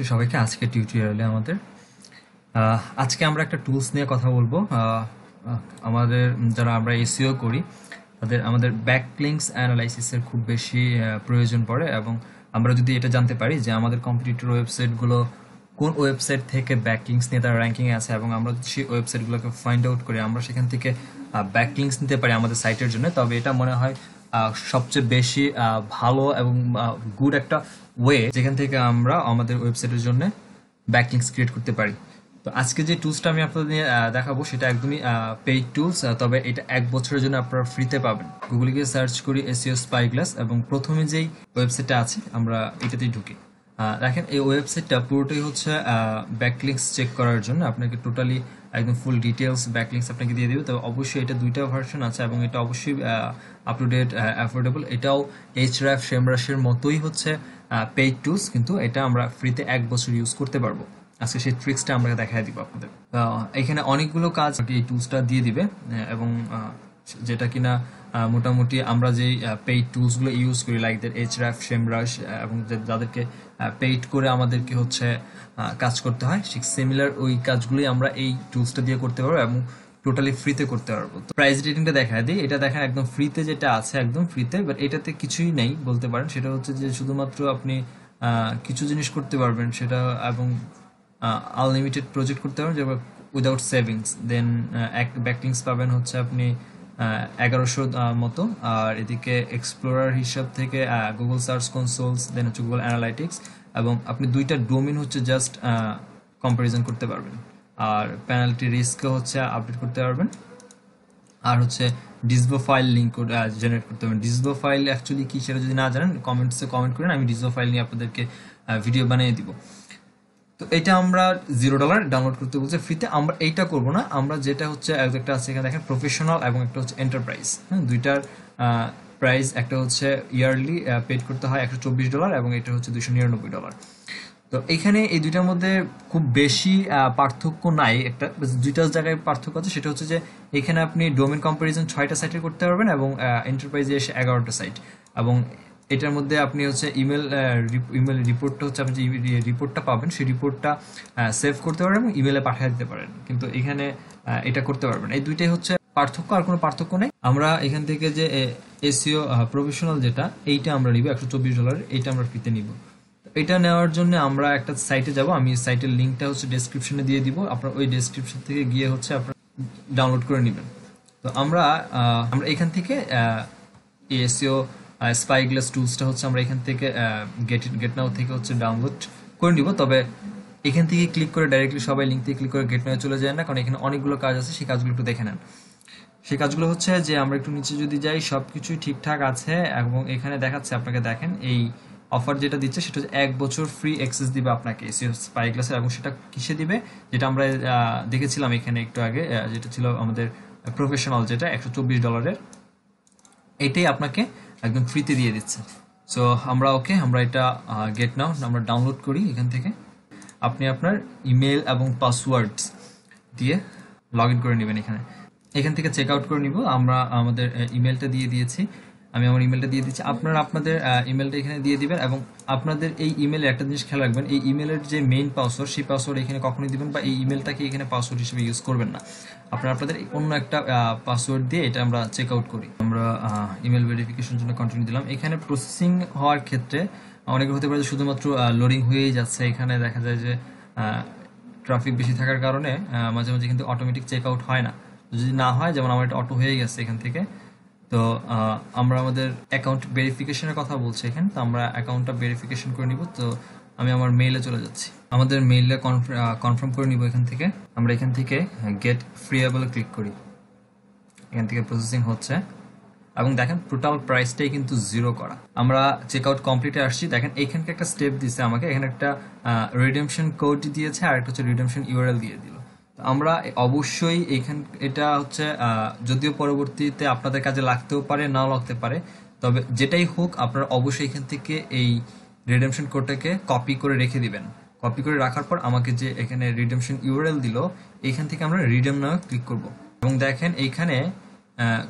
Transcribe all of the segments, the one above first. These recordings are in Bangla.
জানাচ্ছি সবাইকে আজকে টিউটোরিয়ালে আজকে আমরা একটা টুলস নিয়ে কথা বলবো। আমাদের যারা আমরা এসইও করি আমাদের ব্যাকলিংকস অ্যানালাইসিসের খুব বেশি প্রয়োজন পড়ে, এবং আমরা যদি এটা জানতে পারি যে আমাদের কম্পিটিটর ওয়েবসাইটগুলো কোন ওয়েবসাইট থেকে ব্যাকলিংকস নিয়ে তারা র্যাঙ্কিংয়ে আছে, এবং আমরা যদি সেই ওয়েবসাইটগুলোকে ফাইন্ড আউট করি, আমরা সেখান থেকে ব্যাকলিংকস নিতে পারি আমাদের সাইটের জন্য, তবে এটা মনে হয় সবচেয়ে বেশি ভালো এবং গুড একটা ওয়ে যেখান থেকে আমরা আমাদের ওয়েবসাইটের জন্য ব্যাকলিংকস ক্রিয়েট করতে পারি। তো আজকে যে টুলসটা আমি আপনাদের নিয়ে দেখাবো সেটা একদমই পেইড টুলস, তবে এটা 1 বছরের জন্য আপনারা ফ্রিতে পাবেন। গুগলে গিয়ে সার্চ করি এসইও স্পাইগ্লাস, এবং প্রথমে যেই ওয়েবসাইটটা আছে আমরা এটাতেই ঢুকি। দেখেন এই ওয়েবসাইটটা পুরোটাই হচ্ছে ব্যাকলিংকস চেক করার জন্য। আপনাকে টোটালি একদম ফুল ডিটেলস ব্যাকলিংকস আপনাকে দিয়ে দেবে। তবে অবশ্যই এটা 2টা ভার্সন আছে, এবং এটা অবশ্যই আপ টু ডেট, অ্যাফোর্ডেবল। এটাও এইচরাফ সেমরাশের মতোই হচ্ছে পেইড টুলস, কিন্তু এটা আমরা ফ্রিতে 1 বছর ইউজ করতে পারবো। আজকে সেই ট্রিক্সটা আমরা দেখাই দিব আপনাদের। এখানে অনেকগুলো কাজ এই টুলসটা দিয়ে দিবে, এবং যেটা কিনা মোটামুটি আমরা যেই পেইড টুলসগুলো ইউজ করি লাইক দ্যাট এইচরাফ, সেমরাশ, এবং যাদেরকে পেইড করে আমাদেরকে হচ্ছে কাজ করতে হয়, ঠিক সিমিলার ওই কাজগুলোই আমরা এই টুলসটা দিয়ে করতে পারবো, এবং টোটালি ফ্রিতে করতে পারবো। তো প্রাইস রেটিংটা দেখায় দিই। এটা দেখেন একদম ফ্রিতে, যেটা আছে একদম ফ্রিতে, বাট এটাতে কিছুই নেই বলতে পারেন। সেটা হচ্ছে যে শুধুমাত্র আপনি কিছু জিনিস করতে পারবেন সেটা, এবং আনলিমিটেড প্রজেক্ট করতে পারবেন যেমন উইদাউট সেভিংস। দেন এক ব্যাকলিংকস পাবেন হচ্ছে আপনি 1100 মতো। আর এদিকে এক্সপ্লোরার হিসাব থেকে গুগল সার্চ কনসোলস, দেন হচ্ছে গুগল অ্যানালাইটিক্স, এবং আপনি 2টা ডোমেইন হচ্ছে জাস্ট কম্পারিজন করতে পারবেন। আর পেনাল্টি রিস্কও হচ্ছে আপডেট করতে পারবেন। আর হচ্ছে ডিসবো ফাইল লিঙ্ক জেনারেট করতে পারবেন। ডিসবো ফাইল অ্যাকচুয়ালি কি সেটা যদি না জানেন কমেন্টসে কমেন্ট করেন, আমি ডিসবো ফাইল নিয়ে আপনাদেরকে ভিডিও বানিয়ে দিব। তো এটা আমরা $0 ডাউনলোড করতে বলছে ফ্রিতে। আমরা এইটা করব না, আমরা যেটা হচ্ছে একটা আছে এখানে দেখেন প্রফেশনাল, এবং একটা হচ্ছে এন্টারপ্রাইজ। হ্যাঁ, 2টার প্রাইস একটা হচ্ছে ইয়ারলি পেড করতে হয় $124, এবং এটা হচ্ছে $299। তো এখানে এই 2টার মধ্যে খুব বেশি পার্থক্য নাই। একটা 2টা জায়গায় পার্থক্য আছে, সেটা হচ্ছে যে এখানে আপনি ডোমেন কম্পারিজন 6টা সাইটে করতে পারবেন, এবং এন্টারপ্রাইজে এসে 11টা সাইট। এবং এটার মধ্যে আপনি হচ্ছে ইমেল রিপোর্টটা হচ্ছে আপনি যে রিপোর্টটা পাবেন সেই রিপোর্টটা সেভ করতে পারেন এবং ইমেলে পাঠিয়ে দিতে পারেন, কিন্তু এখানে এটা করতে পারবেন। এই 2টাই হচ্ছে পার্থক্য, আর কোনো পার্থক্য নেই। আমরা এখান থেকে যে এসইও প্রফেশনাল যেটা, এইটা আমরা নিব $124, এইটা আমরা ফ্রিতে নিব। এটা নেওয়ার জন্য আমরা একটা সাইটে যাব, আমি সাইটের লিঙ্কটা হচ্ছে ডেসক্রিপশনে দিয়ে দিব, আপনার ওই ডেসক্রিপশন থেকে গিয়ে হচ্ছে আপনারা ডাউনলোড করে নেবেন। তো আমরা এখান থেকে এসইও স্পাইগ্লাস টুলসটা হচ্ছে আমরা এখান থেকে গেট নাও থেকে হচ্ছে ডাউনলোড করে নিব। তবে এখান থেকে ক্লিক করে ডাইরেক্টলি সবাই লিঙ্ক থেকে ক্লিক করে গেট নাও চলে যায় না, কারণ এখানে অনেকগুলো কাজ আছে, সেই কাজগুলো একটু দেখে নেন। সেই কাজগুলো হচ্ছে যে আমরা একটু নিচে যদি যাই, সব কিছুই ঠিকঠাক আছে, এবং এখানে দেখাচ্ছে আপনাকে, দেখেন এই অফার যেটা দিচ্ছে সেটা হচ্ছে 1 বছর ফ্রি অ্যাক্সেস দিবে আপনাকে এসইও স্পাইগ্লাসের, এবং সেটা কিসে দিবে, যেটা আমরা দেখেছিলাম এখানে একটু আগে, যেটা ছিল আমাদের প্রফেশনাল, যেটা $124, এটাই আপনাকে একদম ফ্রিতে দিয়ে দিচ্ছে। সো আমরা এটা গেট নাও আমরা ডাউনলোড করি। এখান থেকে আপনি আপনার ইমেল এবং পাসওয়ার্ড দিয়ে লগ ইন করে নেবেন। এখান থেকে চেক আউট করে নিব। আমরা আমাদের ইমেলটা দিয়ে দিয়েছি, আমি আমার ইমেলটা দিয়ে দিচ্ছি। আপনারা আপনাদের ইমেলটা এখানে দিয়ে দিবেন, এবং আপনাদের এই ইমেলে একটা জিনিস খেয়াল রাখবেন, এই ইমেলের যে মেইন পাসওয়ার্ড সেই পাসওয়ার্ড এখানে কখনোই দিবেন, বা এই ইমেলটাকে এখানে পাসওয়ার্ড হিসেবে ইউজ করবেন না। আপনারা আপনাদের অন্য একটা পাসওয়ার্ড দিয়ে এটা আমরা চেক আউট করি। আমরা ইমেল ভেরিফিকেশন জন্য কন্টিনিউ দিলাম। এখানে প্রসেসিং হওয়ার ক্ষেত্রে অনেকে হতে পারে শুধুমাত্র লোডিং হয়েই যাচ্ছে। এখানে দেখা যায় যে ট্রাফিক বেশি থাকার কারণে মাঝে মাঝে কিন্তু অটোমেটিক চেক আউট হয় না। যদি না হয়, যেমন আমার এটা অটো হয়ে গেছে এখান থেকে, তো আমরা আমাদের অ্যাকাউন্ট ভেরিফিকেশনের কথা বলছি এখানে, তো আমরা অ্যাকাউন্টটা ভেরিফিকেশন করে নিব। তো আমি আমার মেইলে চলে যাচ্ছি, আমাদের মেইলে কনফার্ম করে নিব। আমরা এখান থেকে গেট ফ্রিয়েবল ক্লিক করি। এখান থেকে প্রসেসিং হচ্ছে, এবং দেখেন টোটাল প্রাইসটাই কিন্তু 0 করা। আমরা চেক আউট কমপ্লিটে আসছি। দেখেন এখানকে একটা স্টেপ দিচ্ছে আমাকে, এখানে একটা রিডেমশন কোড দিয়েছে, আর একটা হচ্ছে রিডেমশন ইউআরএল দিয়ে দিল। আমরা অবশ্যই এটা হচ্ছে যদিও পরবর্তীতে আপনাদের কাজে লাগতেও পারে, নাও লাগতে পারে, তবে যেটাই হোক আপনারা অবশ্যই এখান থেকে এই রিডেমশন কোডটাকে কপি করে রেখে দিবেন। কপি করে রাখার পর আমাকে যে এখানে রিডেমশন ইউআরএল দিল, এখান থেকে আমরা রিডেম নাও ক্লিক করব, এবং দেখেন এইখানে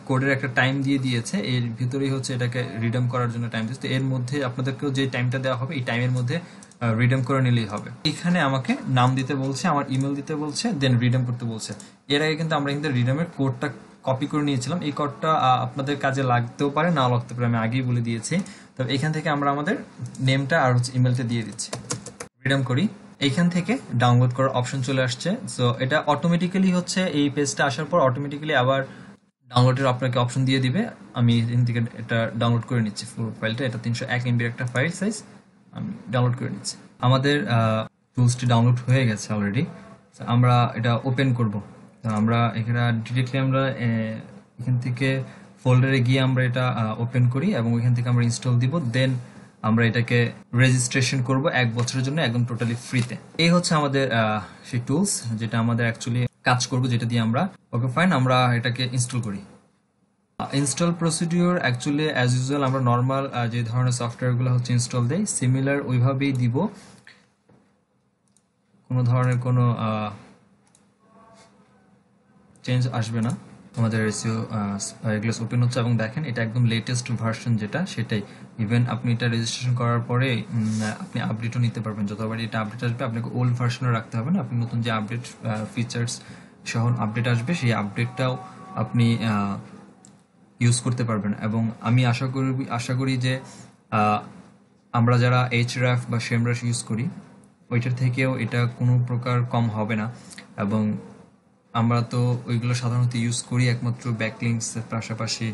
কোডের একটা টাইম দিয়ে দিয়েছে, এর ভিতরেই হচ্ছে এটাকে রিডেম করার জন্য টাইম দিচ্ছে। তো এর মধ্যে আপনাদেরকেও যে টাইমটা দেওয়া হবে এই টাইমের মধ্যে রিডেম করে নিলেই হবে। এখানে আমাকে নাম দিতে বলছে, আমার ইমেল দিতে বলছে, দেন রিডেম করতে বলছে। এর আগে কিন্তু আমরা কিন্তু রিডেমের কোডটা কপি করে নিয়েছিলাম। এই কোডটা আপনাদের কাজে লাগতেও পারে, নাও লাগতে পারে, আমি আগেই বলে দিয়েছি। তবে এখান থেকে আমরা আমাদের নেমটা আর হচ্ছে ইমেলটা দিয়ে দিচ্ছি। রিডেম করি, এইখান থেকে ডাউনলোড করার অপশন চলে আসছে। সো এটা অটোমেটিক্যালি হচ্ছে এই পেজটা আসার পর অটোমেটিক্যালি আবার ডাউনলোডের আপনাকে অপশন দিয়ে দিবে। আমি এখান থেকে এটা ডাউনলোড করে নিচ্ছি ফুল ফাইলটা। এটা 301 MB একটা ফাইল সাইজ, আমি ডাউনলোড করে নিচ্ছি। আমাদের টুলসটি ডাউনলোড হয়ে গেছে অলরেডি। আমরা এটা ওপেন করব। আমরা এখানে ডিরেক্টলি আমরা এখান থেকে ফোল্ডারে গিয়ে আমরা এটা ওপেন করি এবং ওইখান থেকে আমরা ইনস্টল দিব। দেন আমরা এটাকে রেজিস্ট্রেশন করব 1 বছরের জন্য একদম টোটালি ফ্রিতে। এই হচ্ছে আমাদের সেই টুলস যেটা আমাদের অ্যাকচুয়ালি কাজ করব, যেটা দিয়ে আমরা ওকে ফাইন আমরা এটাকে ইনস্টল করি। Install procedure actually as usual আমরা নর্মাল যে ধরনের সফটওয়্যারগুলো হচ্ছে ইনস্টল দেই সিমিলার ওইভাবেই দিব, কোনো ধরনের কোনো চেঞ্জ আসবে না। আমাদের এসইও এগুলো ওপেন হচ্ছে এবং দেখেন এটা একদম লেটেস্ট ভার্সন যেটা সেটাই। ইভেন আপনি এটা রেজিস্ট্রেশন করার পরে আপনি আপডেটও নিতে পারবেন। যতবার এটা আপডেট আসবে আপনাকে ওল্ড ভার্সনও রাখতে হবে না, আপনি নতুন যে আপডেট ফিচার্স সহ আপডেট আসবে সেই আপডেটটাও আপনি ইউজ করতে পারবেন। এবং আমি আশা করি যে আমরা যারা এইচরাফ বা সেমরাশ ইউজ করি ওইটার থেকেও এটা কোনো প্রকার কম হবে না। এবং আমরা তো ওইগুলো সাধারণত ইউজ করি একমাত্র ব্যাকলিংসের পাশাপাশি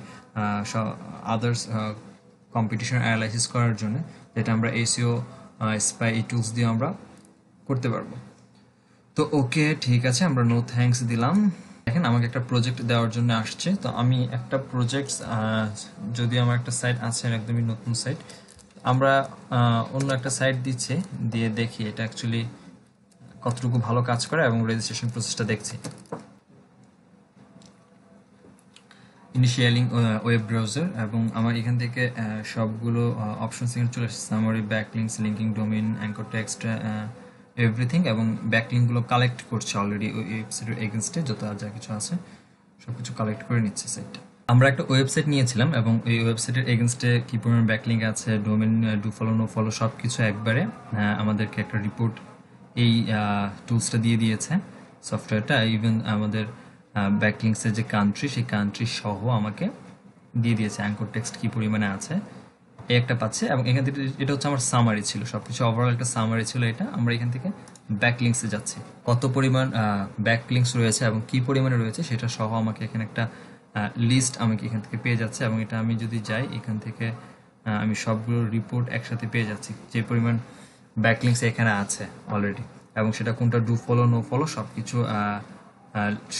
আদার্স কম্পিটিশন অ্যানালাইসিস করার জন্য, যেটা আমরা এসইও স্পাই এই টুলস দিয়ে আমরা করতে পারবো। তো ওকে ঠিক আছে, আমরা নো থ্যাঙ্কস দিলাম। দেখেন আমাকে একটা প্রজেক্ট দেওয়ার জন্য আসছে। তো আমি একটা প্রজেক্ট, যদি আমার একটা সাইট আছে একদমই নতুন সাইট, আমরা অন্য একটা সাইট দিচ্ছে, দিয়ে দেখি এটা অ্যাকচুয়ালি কতটুকু ভালো কাজ করে এবং রেজিস্ট্রেশন প্রসেসটা দেখছি। ইনিশিয়ালিং ওয়েব ব্রাউজার এবং আমার এখান থেকে সবগুলো অপশন এখানে চলে আসছে, summary, backlinks, linking, domain, anchor text, everything. এবং ব্যাকলিংগুলো কালেক্ট করছে অলরেডি ওই ওয়েবসাইটের এগেনস্টে যত যা কিছু আছে সবকিছু কালেক্ট করে নিচ্ছে সাইটটা। আমরা একটা ওয়েবসাইট নিয়েছিলাম এবং এই ওয়েবসাইটের এগেনস্টে কি পরিমাণ ব্যাকলিং আছে, domain, do follow, no follow সব কিছু একবারে আমাদেরকে একটা রিপোর্ট এই টুলসটা দিয়ে দিয়েছে সফটওয়্যারটা। ইভেন আমাদের ব্যাকলিংসের যে কান্ট্রি সেই কান্ট্রি সহ আমাকে দিয়ে দিয়েছে, অ্যাঙ্কর টেক্সট কি পরিমাণে আছে এই একটা পাচ্ছে। এবং এখান থেকে এটা হচ্ছে আমার সামারি ছিল, সবকিছু ওভারঅল একটা সামারি ছিল এটা। আমরা এখান থেকে ব্যাকলিংসে যাচ্ছি, কত পরিমাণ ব্যাকলিংস রয়েছে এবং কি পরিমাণে রয়েছে সেটা সহ আমাকে এখানে একটা লিস্ট আমাকে এখান থেকে পেয়ে যাচ্ছে। এবং এটা আমি যদি যাই এখান থেকে আমি সবগুলো রিপোর্ট একসাথে পেয়ে যাচ্ছি, যে পরিমাণ ব্যাকলিংস এখানে আছে অলরেডি, এবং সেটা কোনটা ডু ফলো, নো ফলো সব কিছু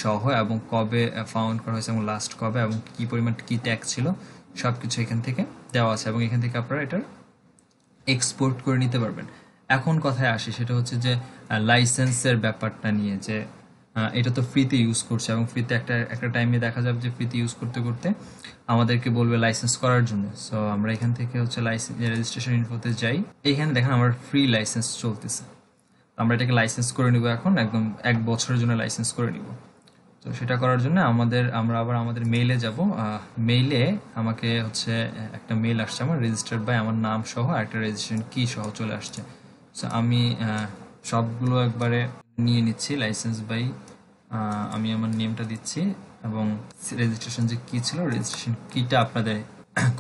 সহ, এবং কবে ফাউন্ড করা হয়েছে এবং লাস্ট কবে, এবং কি পরিমাণ কি ট্যাগ ছিল সব কিছু এখান থেকে দেওয়া আছে। এবং এখান থেকে আপনারা এটার এক্সপোর্ট করে নিতে পারবেন। এখন কথায় আসি, সেটা হচ্ছে যে লাইসেন্সের ব্যাপারটা নিয়ে, যে এটা তো ফ্রিতে ইউজ করছে এবং ফ্রিতে একটা টাইমে দেখা যাবে যে ফ্রিতে ইউজ করতে করতে আমাদেরকে বলবে লাইসেন্স করার জন্য। সো আমরা এখান থেকে হচ্ছে রেজিস্ট্রেশন ইনফোতে যাই, এইখানে দেখেন আমার ফ্রি লাইসেন্স চলতেছে। আমরা এটাকে লাইসেন্স করে নিব, এখন একদম 1 বছরের জন্য লাইসেন্স করে নিব। তো সেটা করার জন্য আমরা আবার আমাদের মেইলে যাব। মেইলে আমাকে হচ্ছে একটা মেইল আসছে আমার, রেজিস্টার্ড বাই আমার নাম সহ একটা রেজিস্ট্রেশন কি সহ চলে আসছে। সো আমি সবগুলো একবারে নিয়ে নিচ্ছি। লাইসেন্স বাই, আমি আমার নেমটা দিচ্ছি এবং রেজিস্ট্রেশন যে কি ছিল রেজিস্ট্রেশন কিটা আপনাদের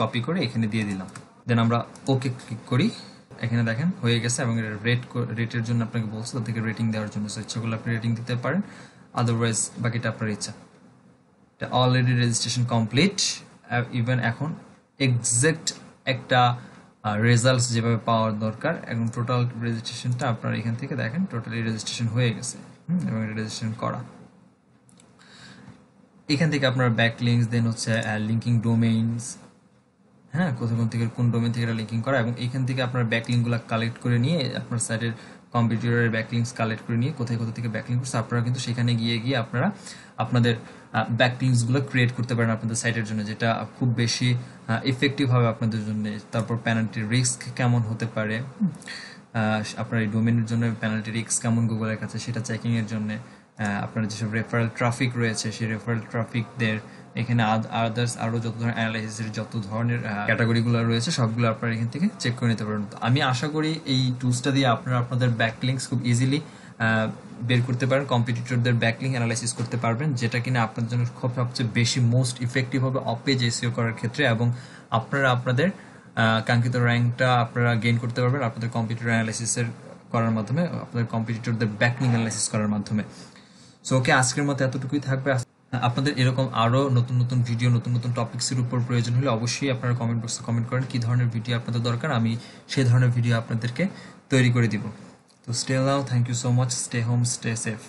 কপি করে এখানে দিয়ে দিলাম। দেন আমরা ওকে ক্লিক করি। এখানে দেখেন হয়ে গেছে এবং রেটের জন্য আপনাকে বলছে তাদেরকে রেটিং দেওয়ার জন্য। সো ইচ্ছা করলে আপনি রেটিং দিতে পারেন, আদারওয়াইজ বাকিটা আপনার ইচ্ছা। এটা অলরেডি রেজিস্ট্রেশন কমপ্লিট। ইভেন এখন এক্সাক্ট একটা রেজাল্টস যেভাবে পাওয়ার দরকার, এখন টোটাল রেজিস্ট্রেশনটা আপনার এখান থেকে দেখেন টোটালি রেজিস্ট্রেশন হয়ে গেছে এবং রেজিস্ট্রেশন করা। এখান থেকে আপনার ব্যাকলিংস, দেন হচ্ছে লিঙ্কিং ডোমেইনস, হ্যাঁ কোন থেকে কোন ডোমেইন থেকে এটা লিঙ্কিং করা, এবং এখান থেকে আপনার ব্যাকলিংগুলো কালেক্ট করে নিয়ে আপনার সাইটের কম্পিউটারের ব্যাকলিংস কালেক্ট করে নিয়ে কোথায় থেকে ব্যাকলিং করছে আপনারা কিন্তু সেখানে গিয়ে আপনারা আপনাদের ব্যাকলিংসগুলো ক্রিয়েট করতে পারেন আপনাদের সাইটের জন্য, যেটা খুব বেশি ইফেক্টিভ হবে আপনাদের জন্য। তারপর পেনাল্টি রিস্ক কেমন হতে পারে, আপনার এই ডোমেনের জন্য পেনাল্টি রিস্ক কেমন গুগলের কাছে সেটা চেকিংয়ের জন্য, আপনার যেসব রেফারেল ট্রাফিক রয়েছে সেই রেফারেল ট্রাফিকদের এখানে আদার্স আরও যত ধরনের অ্যানালাইসিসের যত ধরনের ক্যাটাগরিগুলো রয়েছে সবগুলো আপনারা এখান থেকে চেক করে নিতে পারবেন। তো আমি আশা করি এই টুলসটা দিয়ে আপনারা আপনাদের ব্যাকলিংকস খুব ইজিলি বের করতে পারেন, কম্পিটিটরদের ব্যাকলিংক অ্যানালাইসিস করতে পারবেন, যেটা কিনা আপনার জন্য খুব সবচেয়ে বেশি মোস্ট ইফেক্টিভ হবে অফ পেজ এসইও করার ক্ষেত্রে, এবং আপনারা আপনাদের কাঙ্ক্ষিত র্যাঙ্কটা আপনারা গেইন করতে পারবেন আপনাদের কম্পিটিটর অ্যানালাইসিসের করার মাধ্যমে, আপনাদের কম্পিটিটরদের ব্যাকলিংক অ্যানালাইসিস করার মাধ্যমে। সো ওকে, আজকের মতো এতটুকুই থাকবে। আপনাদের এরকম আরও নতুন নতুন ভিডিও, নতুন নতুন টপিক্সের উপর প্রয়োজন হলে অবশ্যই আপনারা কমেন্ট বক্সে কমেন্ট করেন কী ধরনের ভিডিও আপনাদের দরকার, আমি সেই ধরনের ভিডিও আপনাদেরকে তৈরি করে দিব। তো stay now, thank you so much, stay home, stay safe.